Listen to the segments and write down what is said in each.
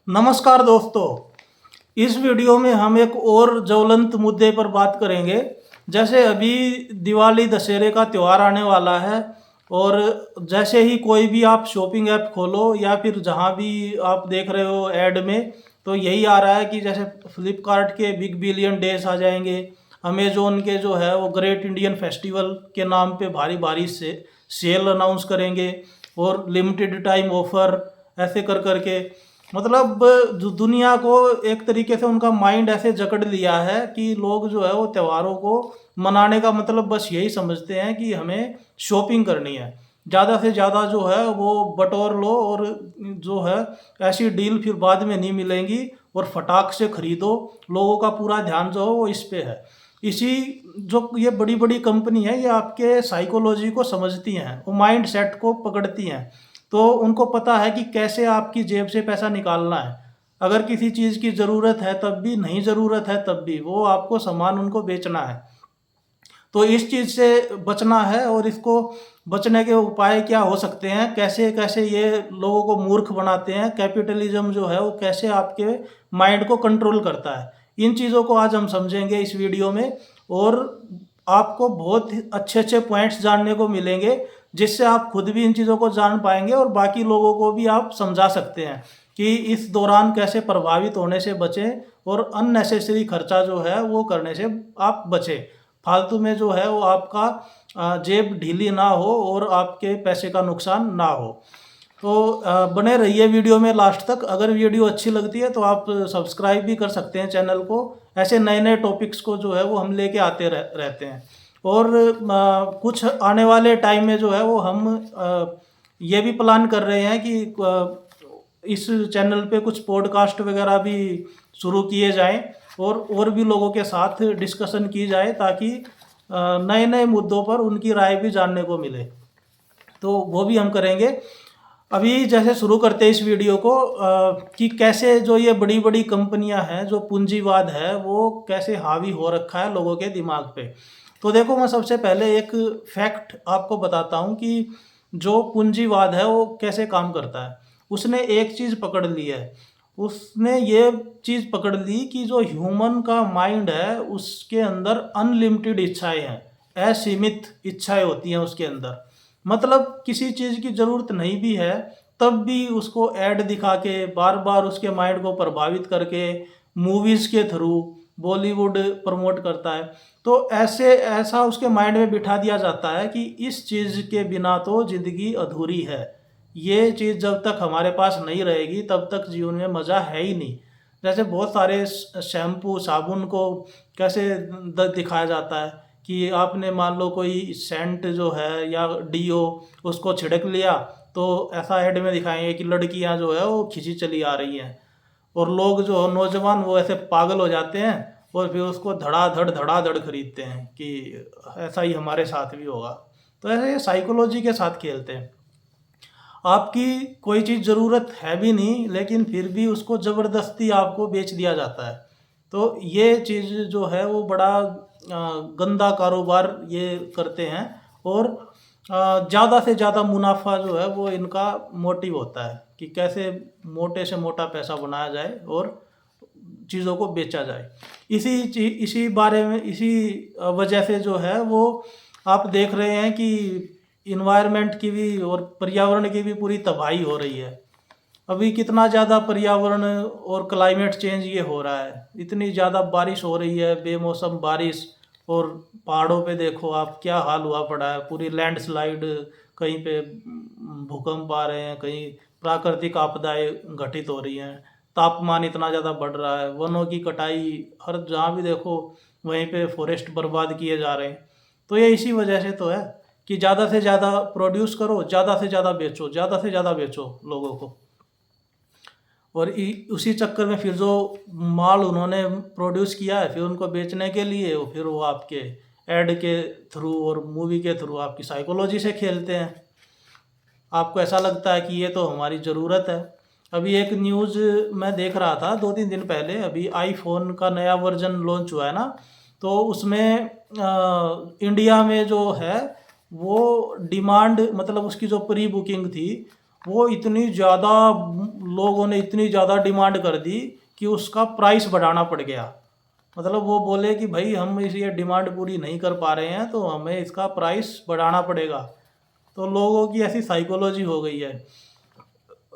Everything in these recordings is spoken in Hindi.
नमस्कार दोस्तों। इस वीडियो में हम एक और ज्वलंत मुद्दे पर बात करेंगे। जैसे अभी दिवाली दशहरे का त्यौहार आने वाला है और जैसे ही कोई भी आप शॉपिंग ऐप खोलो या फिर जहाँ भी आप देख रहे हो ऐड में, तो यही आ रहा है कि जैसे फ्लिपकार्ट के बिग बिलियन डेज आ जाएंगे, अमेजोन के जो है वो ग्रेट इंडियन फेस्टिवल के नाम पे भारी भारी से सेल अनाउंस करेंगे और लिमिटेड टाइम ऑफर ऐसे कर करके, मतलब जो दुनिया को एक तरीके से उनका माइंड ऐसे जकड़ लिया है कि लोग जो है वो त्योहारों को मनाने का मतलब बस यही समझते हैं कि हमें शॉपिंग करनी है, ज़्यादा से ज़्यादा जो है वो बटोर लो और जो है ऐसी डील फिर बाद में नहीं मिलेंगी और फटाक से खरीदो। लोगों का पूरा ध्यान जो है वो इस पे है। इसी जो ये बड़ी बड़ी कंपनी है ये आपके साइकोलॉजी को समझती हैं, वो माइंड सेट को पकड़ती हैं, तो उनको पता है कि कैसे आपकी जेब से पैसा निकालना है। अगर किसी चीज़ की ज़रूरत है तब भी, नहीं ज़रूरत है तब भी, वो आपको सामान उनको बेचना है। तो इस चीज़ से बचना है और इसको बचने के उपाय क्या हो सकते हैं, कैसे कैसे ये लोगों को मूर्ख बनाते हैं, कैपिटलिज्म जो है वो कैसे आपके माइंड को कंट्रोल करता है, इन चीज़ों को आज हम समझेंगे इस वीडियो में। और आपको बहुत ही अच्छे अच्छे पॉइंट्स जानने को मिलेंगे जिससे आप खुद भी इन चीज़ों को जान पाएंगे और बाकी लोगों को भी आप समझा सकते हैं कि इस दौरान कैसे प्रभावित होने से बचें और अननेसेसरी खर्चा जो है वो करने से आप बचें। फालतू में जो है वो आपका जेब ढीली ना हो और आपके पैसे का नुकसान ना हो। तो बने रहिए वीडियो में लास्ट तक। अगर वीडियो अच्छी लगती है तो आप सब्सक्राइब भी कर सकते हैं चैनल को। ऐसे नए नए टॉपिक्स को जो है वो हम लेके आते रहते हैं। और कुछ आने वाले टाइम में जो है वो हम ये भी प्लान कर रहे हैं कि इस चैनल पे कुछ पॉडकास्ट वगैरह भी शुरू किए जाएं और भी लोगों के साथ डिस्कशन की जाए ताकि नए नए मुद्दों पर उनकी राय भी जानने को मिले, तो वो भी हम करेंगे। अभी जैसे शुरू करते हैं इस वीडियो को कि कैसे जो ये बड़ी बड़ी कंपनियां हैं, जो पूंजीवाद है वो कैसे हावी हो रखा है लोगों के दिमाग पे। तो देखो, मैं सबसे पहले एक फैक्ट आपको बताता हूँ कि जो पूंजीवाद है वो कैसे काम करता है। उसने एक चीज़ पकड़ ली है, उसने ये चीज़ पकड़ ली कि जो ह्यूमन का माइंड है उसके अंदर अनलिमिटेड इच्छाएं हैं, असीमित इच्छाएं होती हैं उसके अंदर। मतलब किसी चीज़ की ज़रूरत नहीं भी है तब भी उसको ऐड दिखा के बार बार उसके माइंड को प्रभावित करके मूवीज़ के थ्रू बॉलीवुड प्रमोट करता है। तो ऐसे ऐसा उसके माइंड में बिठा दिया जाता है कि इस चीज़ के बिना तो ज़िंदगी अधूरी है, ये चीज़ जब तक हमारे पास नहीं रहेगी तब तक जीवन में मज़ा है ही नहीं। जैसे बहुत सारे शैम्पू साबुन को कैसे दिखाया जाता है कि आपने मान लो कोई सेंट जो है या डीओ उसको छिड़क लिया, तो ऐसा ऐड में दिखाएंगे कि लड़कियां जो है वो खिंची चली आ रही हैं और लोग जो नौजवान वो ऐसे पागल हो जाते हैं और फिर उसको धड़ाधड़ खरीदते हैं कि ऐसा ही हमारे साथ भी होगा। तो ऐसे साइकोलॉजी के साथ खेलते हैं। आपकी कोई चीज़ ज़रूरत है भी नहीं लेकिन फिर भी उसको ज़बरदस्ती आपको बेच दिया जाता है। तो ये चीज़ जो है वो बड़ा गंदा कारोबार ये करते हैं और ज़्यादा से ज़्यादा मुनाफा जो है वो इनका मोटिव होता है कि कैसे मोटे से मोटा पैसा बनाया जाए और चीज़ों को बेचा जाए। इसी बारे में, इसी वजह से जो है वो आप देख रहे हैं कि इन्वायरमेंट की भी और पर्यावरण की भी पूरी तबाही हो रही है। अभी कितना ज़्यादा पर्यावरण और क्लाइमेट चेंज ये हो रहा है, इतनी ज़्यादा बारिश हो रही है, बेमौसम बारिश। और पहाड़ों पे देखो आप क्या हाल हुआ पड़ा है, पूरी लैंडस्लाइड, कहीं पे भूकंप आ रहे हैं, कहीं प्राकृतिक आपदाएं घटित हो रही हैं, तापमान इतना ज़्यादा बढ़ रहा है, वनों की कटाई, हर जहाँ भी देखो वहीं पे फॉरेस्ट बर्बाद किए जा रहे हैं। तो ये इसी वजह से तो है कि ज़्यादा से ज़्यादा प्रोड्यूस करो, ज़्यादा से ज़्यादा बेचो, ज़्यादा से ज़्यादा बेचो लोगों को। और उसी चक्कर में फिर जो माल उन्होंने प्रोड्यूस किया है फिर उनको बेचने के लिए फिर वो आपके ऐड के थ्रू और मूवी के थ्रू आपकी साइकोलॉजी से खेलते हैं। आपको ऐसा लगता है कि ये तो हमारी ज़रूरत है। अभी एक न्यूज़ मैं देख रहा था 2-3 दिन पहले, अभी आईफोन का नया वर्जन लॉन्च हुआ है ना, तो उसमें इंडिया में जो है वो डिमांड, मतलब उसकी जो प्री बुकिंग थी वो इतनी ज़्यादा लोगों ने इतनी ज़्यादा डिमांड कर दी कि उसका प्राइस बढ़ाना पड़ गया। मतलब वो बोले कि भाई हम इस ये डिमांड पूरी नहीं कर पा रहे हैं तो हमें इसका प्राइस बढ़ाना पड़ेगा। तो लोगों की ऐसी साइकोलॉजी हो गई है।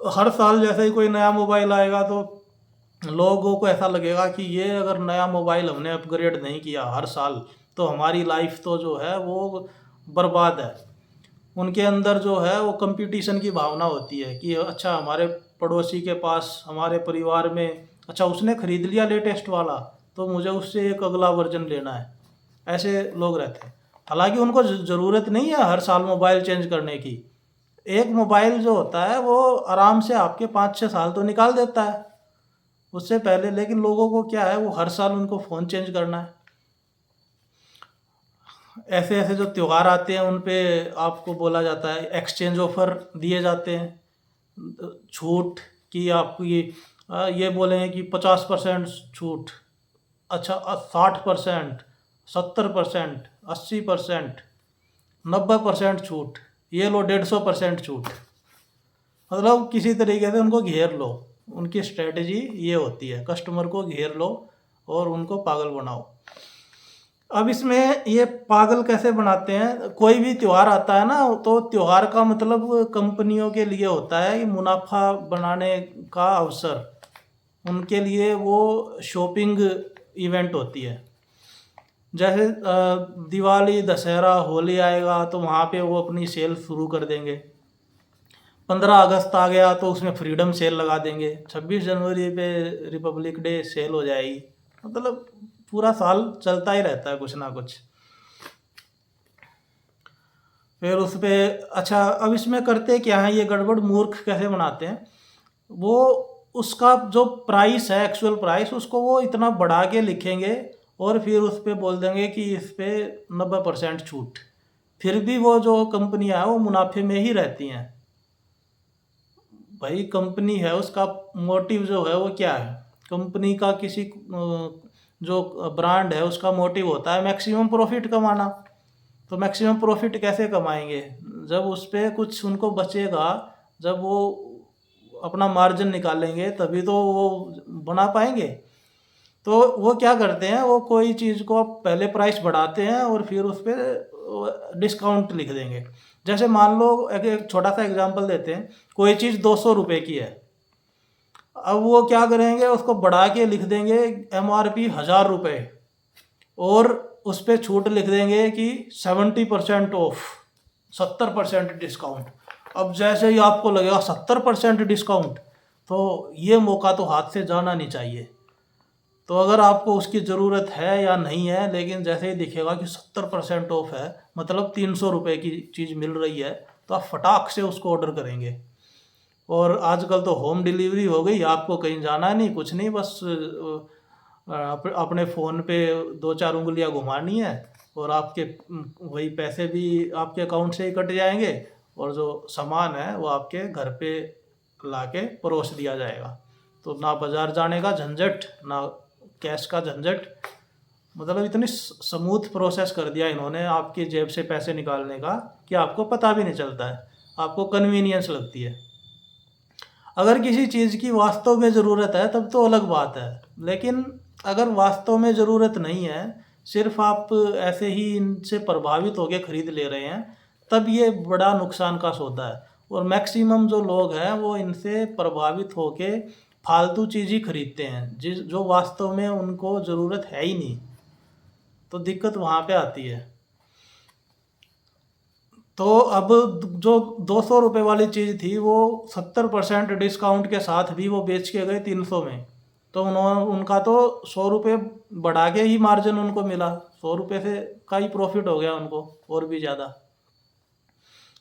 हर साल जैसे ही कोई नया मोबाइल आएगा तो लोगों को ऐसा लगेगा कि ये अगर नया मोबाइल हमने अपग्रेड नहीं किया हर साल तो हमारी लाइफ तो जो है वो बर्बाद है। उनके अंदर जो है वो कंपटीशन की भावना होती है कि अच्छा हमारे पड़ोसी के पास, हमारे परिवार में, अच्छा उसने ख़रीद लिया लेटेस्ट वाला तो मुझे उससे एक अगला वर्जन लेना है। ऐसे लोग रहते हैं। हालांकि उनको ज़रूरत नहीं है हर साल मोबाइल चेंज करने की। एक मोबाइल जो होता है वो आराम से आपके 5-6 साल तो निकाल देता है उससे पहले, लेकिन लोगों को क्या है वो हर साल उनको फ़ोन चेंज करना है। ऐसे ऐसे जो त्यौहार आते हैं उन पे आपको बोला जाता है, एक्सचेंज ऑफर दिए जाते हैं, छूट कि आपको ये बोलेंगे कि 50% छूट, अच्छा 60%, 70%, 80%, 90% छूट, ये लो 150% छूट। मतलब किसी तरीके से उनको घेर लो। उनकी स्ट्रेटजी ये होती है, कस्टमर को घेर लो और उनको पागल बनाओ। अब इसमें ये पागल कैसे बनाते हैं, कोई भी त्यौहार आता है ना तो त्यौहार का मतलब कंपनियों के लिए होता है कि मुनाफा बनाने का अवसर, उनके लिए वो शॉपिंग इवेंट होती है। जैसे दिवाली, दशहरा, होली आएगा तो वहाँ पे वो अपनी सेल शुरू कर देंगे। 15 अगस्त आ गया तो उसमें फ्रीडम सेल लगा देंगे। 26 जनवरी पे रिपब्लिक डे सेल हो जाएगी। मतलब पूरा साल चलता ही रहता है कुछ ना कुछ। फिर उस पे अच्छा, अब इसमें करते क्या है, ये गड़बड़ मूर्ख कैसे बनाते हैं, वो उसका जो प्राइस है, एक्चुअल प्राइस, उसको वो इतना बढ़ा के लिखेंगे और फिर उस पे बोल देंगे कि इस पे 90% छूट। फिर भी वो जो कंपनियां हैं वो मुनाफे में ही रहती हैं। भाई कंपनी है, उसका मोटिव जो है वो क्या है, कंपनी का किसी जो ब्रांड है उसका मोटिव होता है मैक्सिमम प्रॉफिट कमाना। तो मैक्सिमम प्रॉफिट कैसे कमाएंगे, जब उस पर कुछ उनको बचेगा, जब वो अपना मार्जिन निकालेंगे तभी तो वो बना पाएंगे। तो वो क्या करते हैं, वो कोई चीज़ को आप पहले प्राइस बढ़ाते हैं और फिर उस पर डिस्काउंट लिख देंगे। जैसे मान लो एक छोटा सा एग्जांपल देते हैं, कोई चीज़ 200 रुपये की है, अब वो क्या करेंगे, उसको बढ़ा के लिख देंगे MRP 1000 रुपये और उस पर छूट लिख देंगे कि 70% ऑफ, 70% डिस्काउंट। अब जैसे ही आपको लगेगा 70% डिस्काउंट, तो ये मौका तो हाथ से जाना नहीं चाहिए। तो अगर आपको उसकी ज़रूरत है या नहीं है, लेकिन जैसे ही दिखेगा कि 70% ऑफ है, मतलब 300 रुपये की चीज़ मिल रही है, तो आप फटाक से उसको ऑर्डर करेंगे। और आजकल तो होम डिलीवरी हो गई, आपको कहीं जाना नहीं, कुछ नहीं, बस अपने फ़ोन पे 2-4 उंगलियां घुमानी है और आपके वही पैसे भी आपके अकाउंट से ही कट जाएंगे और जो सामान है वो आपके घर पे लाके परोस दिया जाएगा। तो ना बाज़ार जाने का झंझट, ना कैश का झंझट। मतलब इतनी स्मूथ प्रोसेस कर दिया इन्होंने आपकी जेब से पैसे निकालने का कि आपको पता भी नहीं चलता है, आपको कन्वीनियंस लगती है। अगर किसी चीज़ की वास्तव में ज़रूरत है तब तो अलग बात है, लेकिन अगर वास्तव में ज़रूरत नहीं है, सिर्फ आप ऐसे ही इनसे प्रभावित होकर ख़रीद ले रहे हैं, तब ये बड़ा नुकसान का सौदा है। और मैक्सिमम जो लोग हैं वो इनसे प्रभावित होकर फालतू चीज़ ही खरीदते हैं, जो वास्तव में उनको ज़रूरत है ही नहीं। तो दिक्कत वहाँ पे आती है। तो अब जो 200 रुपये वाली चीज़ थी वो 70% डिस्काउंट के साथ भी वो बेच के गए 300 में। तो उनका तो 100 रुपये बढ़ा के ही मार्जिन उनको मिला, 100 रुपये से का ही प्रॉफिट हो गया उनको और भी ज़्यादा।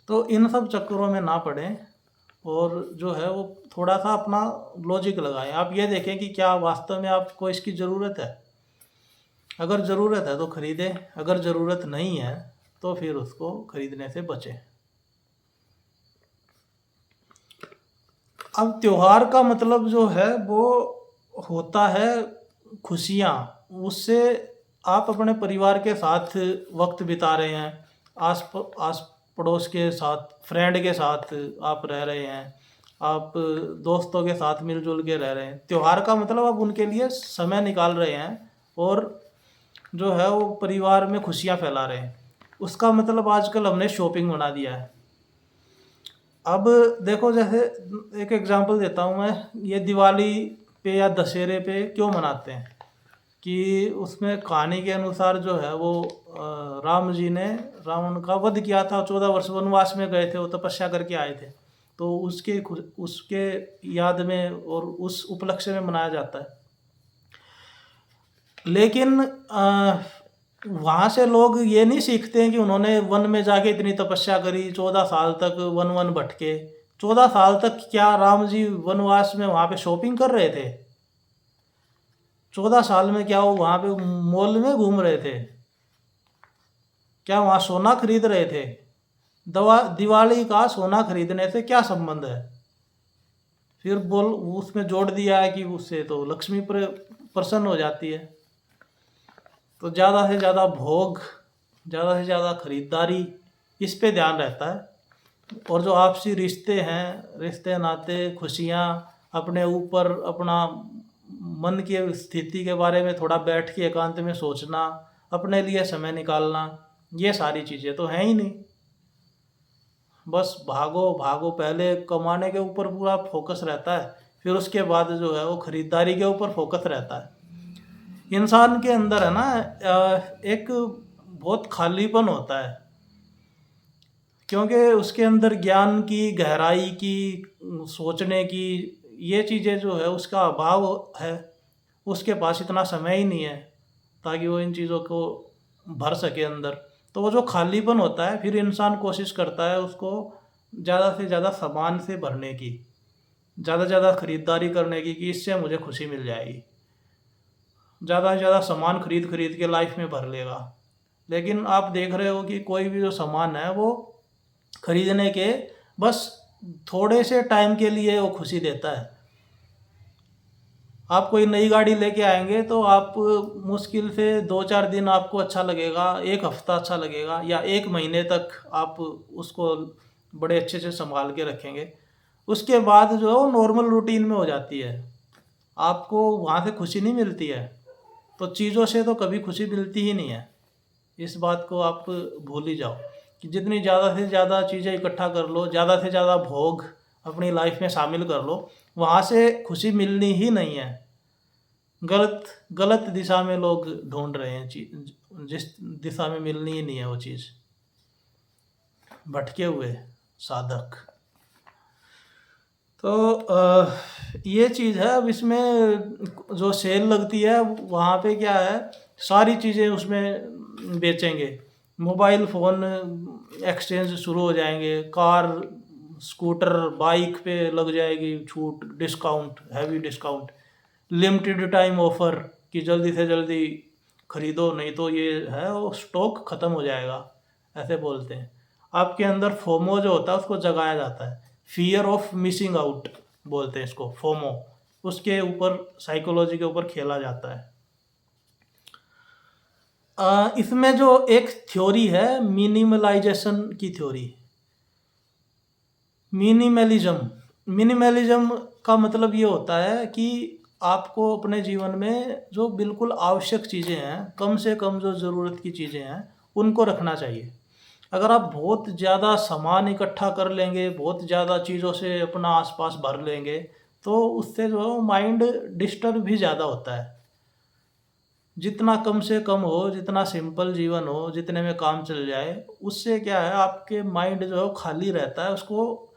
तो इन सब चक्करों में ना पड़ें और जो है वो थोड़ा सा अपना लॉजिक लगाएं। आप ये देखें कि क्या वास्तव में आपको इसकी ज़रूरत है। अगर ज़रूरत है तो ख़रीदें, अगर ज़रूरत नहीं है तो फिर उसको ख़रीदने से बचें। अब त्यौहार का मतलब जो है वो होता है खुशियाँ, उससे आप अपने परिवार के साथ वक्त बिता रहे हैं, आस पड़ोस के साथ, फ्रेंड के साथ आप रह रहे हैं, आप दोस्तों के साथ मिलजुल के रह रहे हैं। त्यौहार का मतलब आप उनके लिए समय निकाल रहे हैं और जो है वो परिवार में खुशियाँ फैला रहे हैं। उसका मतलब आजकल हमने शॉपिंग बना दिया है। अब देखो, जैसे एक एग्जांपल देता हूँ मैं, ये दिवाली पे या दशहरे पे क्यों मनाते हैं कि उसमें कहानी के अनुसार जो है वो राम जी ने रावण का वध किया था, 14 वर्ष वनवास में गए थे, वो तपस्या करके आए थे, तो उसके याद में और उस उपलक्ष्य में मनाया जाता है। लेकिन वहाँ से लोग ये नहीं सीखते हैं कि उन्होंने वन में जाके इतनी तपस्या करी, 14 साल तक वन वन भटके। 14 साल तक क्या राम जी वनवास में वहाँ पे शॉपिंग कर रहे थे? 14 साल में क्या वो वहाँ पे मॉल में घूम रहे थे? क्या वहाँ सोना खरीद रहे थे? दिवाली का सोना खरीदने से क्या संबंध है? फिर बोल उसमें जोड़ दिया है कि उससे तो लक्ष्मी प्रसन्न हो जाती है। तो ज़्यादा से ज़्यादा भोग, ज़्यादा से ज़्यादा खरीदारी, इस पे ध्यान रहता है। और जो आपसी रिश्ते हैं, रिश्ते नाते, खुशियाँ, अपने ऊपर अपना मन की स्थिति के बारे में थोड़ा बैठ के एकांत में सोचना, अपने लिए समय निकालना, ये सारी चीज़ें तो हैं ही नहीं। बस भागो भागो, पहले कमाने के ऊपर पूरा फोकस रहता है, फिर उसके बाद जो है वो खरीदारी के ऊपर फोकस रहता है। इंसान के अंदर है ना एक बहुत खालीपन होता है, क्योंकि उसके अंदर ज्ञान की, गहराई की, सोचने की, ये चीज़ें जो है उसका अभाव है। उसके पास इतना समय ही नहीं है ताकि वो इन चीज़ों को भर सके अंदर। तो वो जो खालीपन होता है, फिर इंसान कोशिश करता है उसको ज़्यादा से ज़्यादा सामान से भरने की, ज़्यादा से ज़्यादा खरीदारी करने की, कि इससे मुझे खुशी मिल जाएगी। ज़्यादा से ज़्यादा सामान खरीद खरीद के लाइफ में भर लेगा। लेकिन आप देख रहे हो कि कोई भी जो सामान है वो खरीदने के बस थोड़े से टाइम के लिए वो खुशी देता है। आप कोई नई गाड़ी लेके आएंगे तो आप मुश्किल से 2-4 दिन आपको अच्छा लगेगा, एक हफ्ता अच्छा लगेगा, या 1 महीने तक आप उसको बड़े अच्छे से संभाल के रखेंगे। उसके बाद जो है वो नॉर्मल रूटीन में हो जाती है, आपको वहाँ से खुशी नहीं मिलती है। तो चीज़ों से तो कभी खुशी मिलती ही नहीं है, इस बात को आप भूल ही जाओ। कि जितनी ज़्यादा से ज़्यादा चीज़ें इकट्ठा कर लो, ज़्यादा से ज़्यादा भोग अपनी लाइफ में शामिल कर लो, वहाँ से खुशी मिलनी ही नहीं है। गलत गलत दिशा में लोग ढूंढ रहे हैं चीज, जिस दिशा में मिलनी ही नहीं है वो चीज़, भटके हुए साधक। तो ये चीज़ है। अब इसमें जो सेल लगती है वहाँ पे क्या है, सारी चीज़ें उसमें बेचेंगे। मोबाइल फ़ोन एक्सचेंज शुरू हो जाएंगे, कार, स्कूटर, बाइक पे लग जाएगी छूट, discount, heavy discount, limited time offer कि जल्दी से जल्दी ख़रीदो नहीं तो ये है वो स्टॉक ख़त्म हो जाएगा, ऐसे बोलते हैं। आपके अंदर फोमो जो होता है उसको जगाया जाता है, फियर ऑफ मिसिंग आउट बोलते हैं इसको, फोमो। उसके ऊपर, साइकोलॉजी के ऊपर खेला जाता है। इसमें जो एक थ्योरी है मिनिमलाइजेशन की थ्योरी, मिनिमलिज्म का मतलब ये होता है कि आपको अपने जीवन में जो बिल्कुल आवश्यक चीज़ें हैं, कम से कम जो ज़रूरत की चीज़ें हैं, उनको रखना चाहिए। अगर आप बहुत ज़्यादा सामान इकट्ठा कर लेंगे, बहुत ज़्यादा चीज़ों से अपना आसपास भर लेंगे, तो उससे जो है माइंड डिस्टर्ब भी ज़्यादा होता है। जितना कम से कम हो, जितना सिंपल जीवन हो, जितने में काम चल जाए, उससे क्या है आपके माइंड जो है खाली रहता है, उसको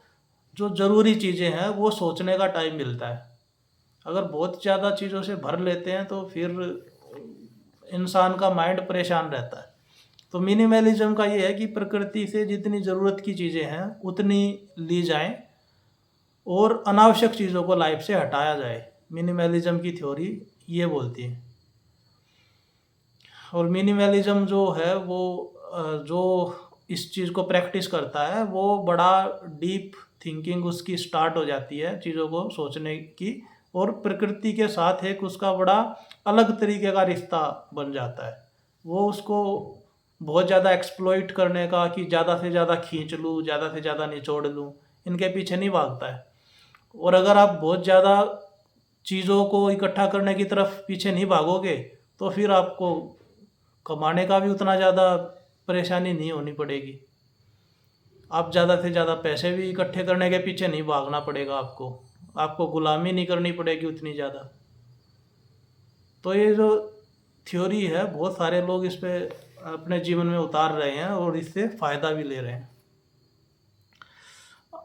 जो ज़रूरी चीज़ें हैं वो सोचने का टाइम मिलता है। अगर बहुत ज़्यादा चीज़ों से भर लेते हैं तो फिर इंसान का माइंड परेशान रहता है। तो मिनिमलिज्म का ये है कि प्रकृति से जितनी ज़रूरत की चीज़ें हैं उतनी ली जाएं और अनावश्यक चीज़ों को लाइफ से हटाया जाए। मिनिमलिज्म की थ्योरी ये बोलती है। और मिनिमलिज्म जो है वो जो इस चीज़ को प्रैक्टिस करता है वो बड़ा डीप थिंकिंग उसकी स्टार्ट हो जाती है चीज़ों को सोचने की, और प्रकृति के साथ एक उसका बड़ा अलग तरीके का रिश्ता बन जाता है। वो उसको बहुत ज़्यादा एक्सप्लॉइट करने का, कि ज़्यादा से ज़्यादा खींच लूँ, ज़्यादा से ज़्यादा निचोड़ लूँ, इनके पीछे नहीं भागता है। और अगर आप बहुत ज़्यादा चीज़ों को इकट्ठा करने की तरफ पीछे नहीं भागोगे तो फिर आपको कमाने का भी उतना ज़्यादा परेशानी नहीं होनी पड़ेगी। आप ज़्यादा से ज़्यादा पैसे भी इकट्ठे करने के पीछे नहीं भागना पड़ेगा आपको गुलामी नहीं करनी पड़ेगी उतनी ज़्यादा। तो ये जो थ्योरी है बहुत सारे लोग इस पे अपने जीवन में उतार रहे हैं और इससे फ़ायदा भी ले रहे हैं।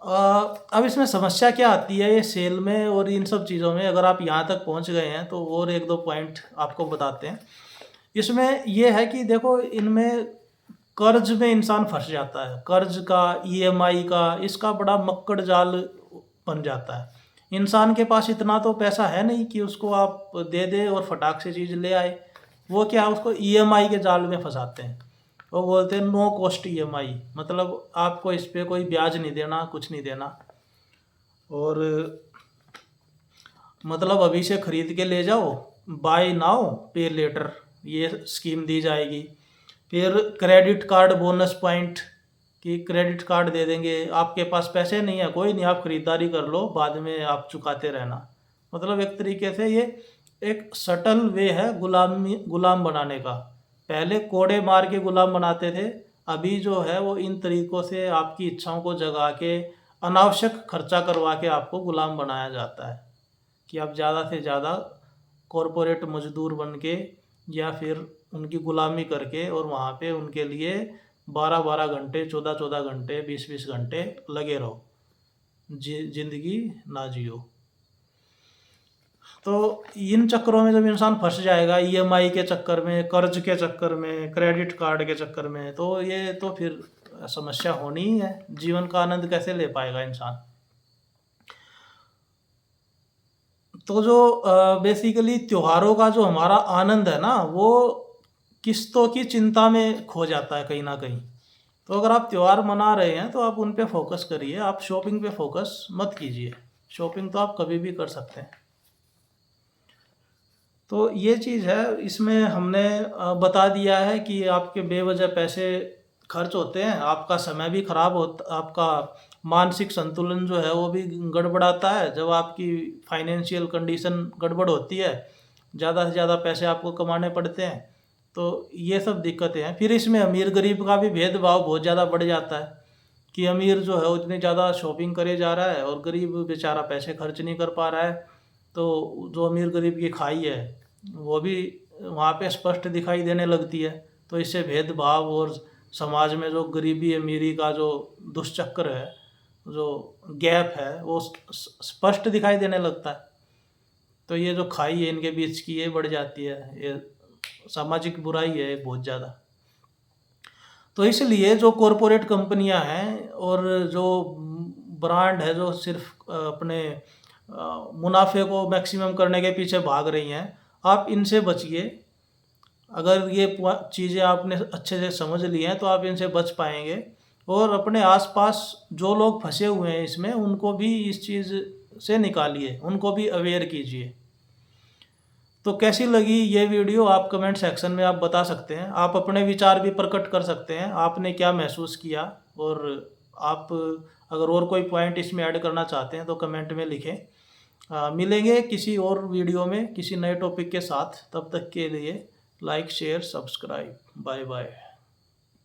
अब इसमें समस्या क्या आती है ये सेल में और इन सब चीज़ों में, अगर आप यहाँ तक पहुँच गए हैं तो और एक दो पॉइंट आपको बताते हैं। इसमें ये है कि देखो, इनमें कर्ज में इंसान फंस जाता है, कर्ज का, ईएमआई का, इसका बड़ा मक्कड़ जाल बन जाता है। इंसान के पास इतना तो पैसा है नहीं कि उसको आप दे दे और फटाक से चीज़ ले आए। वो क्या, उसको ईएमआई के जाल में फंसाते हैं। वो बोलते हैं नो कॉस्ट ईएमआई, मतलब आपको इस पर कोई ब्याज नहीं देना, कुछ नहीं देना, और मतलब अभी से ख़रीद के ले जाओ, बाय नाउ पे लेटर, ये स्कीम दी जाएगी। फिर क्रेडिट कार्ड बोनस पॉइंट, कि क्रेडिट कार्ड दे देंगे, आपके पास पैसे नहीं है कोई नहीं, आप ख़रीदारी कर लो, बाद में आप चुकाते रहना। मतलब एक तरीके से ये एक सटल वे है गुलाम बनाने का। पहले कोड़े मार के गुलाम बनाते थे, अभी जो है वो इन तरीक़ों से आपकी इच्छाओं को जगा के अनावश्यक खर्चा करवा के आपको गुलाम बनाया जाता है, कि आप ज़्यादा से ज़्यादा कॉरपोरेट मजदूर बन के या फिर उनकी गुलामी करके और वहाँ पे उनके लिए 12-12 घंटे, 14-14 घंटे, 20-20 घंटे लगे रहो, ज़िंदगी ना जियो। तो इन चक्करों में जब इंसान फंस जाएगा, ईएमआई के चक्कर में, कर्ज के चक्कर में, क्रेडिट कार्ड के चक्कर में, तो ये तो फिर समस्या होनी ही है। जीवन का आनंद कैसे ले पाएगा इंसान। तो जो बेसिकली त्योहारों का जो हमारा आनंद है ना, वो किस्तों की चिंता में खो जाता है कहीं ना कहीं। तो अगर आप त्यौहार मना रहे हैं तो आप उन पे फोकस करिए, आप शॉपिंग पे फोकस मत कीजिए। शॉपिंग तो आप कभी भी कर सकते हैं। तो ये चीज़ है, इसमें हमने बता दिया है कि आपके बेवजह पैसे खर्च होते हैं, आपका समय भी खराब होता, आपका मानसिक संतुलन जो है वो भी गड़बड़ाता है। जब आपकी फाइनेंशियल कंडीशन गड़बड़ होती है, ज़्यादा से ज़्यादा पैसे आपको कमाने पड़ते हैं, तो ये सब दिक्कतें हैं। फिर इसमें अमीर गरीब का भी भेदभाव बहुत ज़्यादा बढ़ जाता है, कि अमीर जो है उतनी ज़्यादा शॉपिंग करे जा रहा है और गरीब बेचारा पैसे खर्च नहीं कर पा रहा है। तो जो अमीर गरीब की खाई है वो भी वहाँ पे स्पष्ट दिखाई देने लगती है। तो इससे भेदभाव और समाज में जो गरीबी अमीरी का जो दुष्चक्र है, जो गैप है, वो स्पष्ट दिखाई देने लगता है। तो ये जो खाई है इनके बीच की, ये बढ़ जाती है, ये सामाजिक बुराई है बहुत ज़्यादा। तो इसलिए जो कॉरपोरेट कंपनियां हैं और जो ब्रांड है जो सिर्फ अपने मुनाफे को मैक्सिमम करने के पीछे भाग रही हैं, आप इनसे बचिए। अगर ये चीज़ें आपने अच्छे से समझ ली हैं तो आप इनसे बच पाएंगे। और अपने आसपास जो लोग फंसे हुए हैं इसमें, उनको भी इस चीज़ से निकालिए, उनको भी अवेयर कीजिए। तो कैसी लगी ये वीडियो आप कमेंट सेक्शन में आप बता सकते हैं। आप अपने विचार भी प्रकट कर सकते हैं, आपने क्या महसूस किया, और आप अगर और कोई पॉइंट इसमें ऐड करना चाहते हैं तो कमेंट में लिखें। मिलेंगे किसी और वीडियो में किसी नए टॉपिक के साथ। तब तक के लिए like, share, subscribe. Bye bye.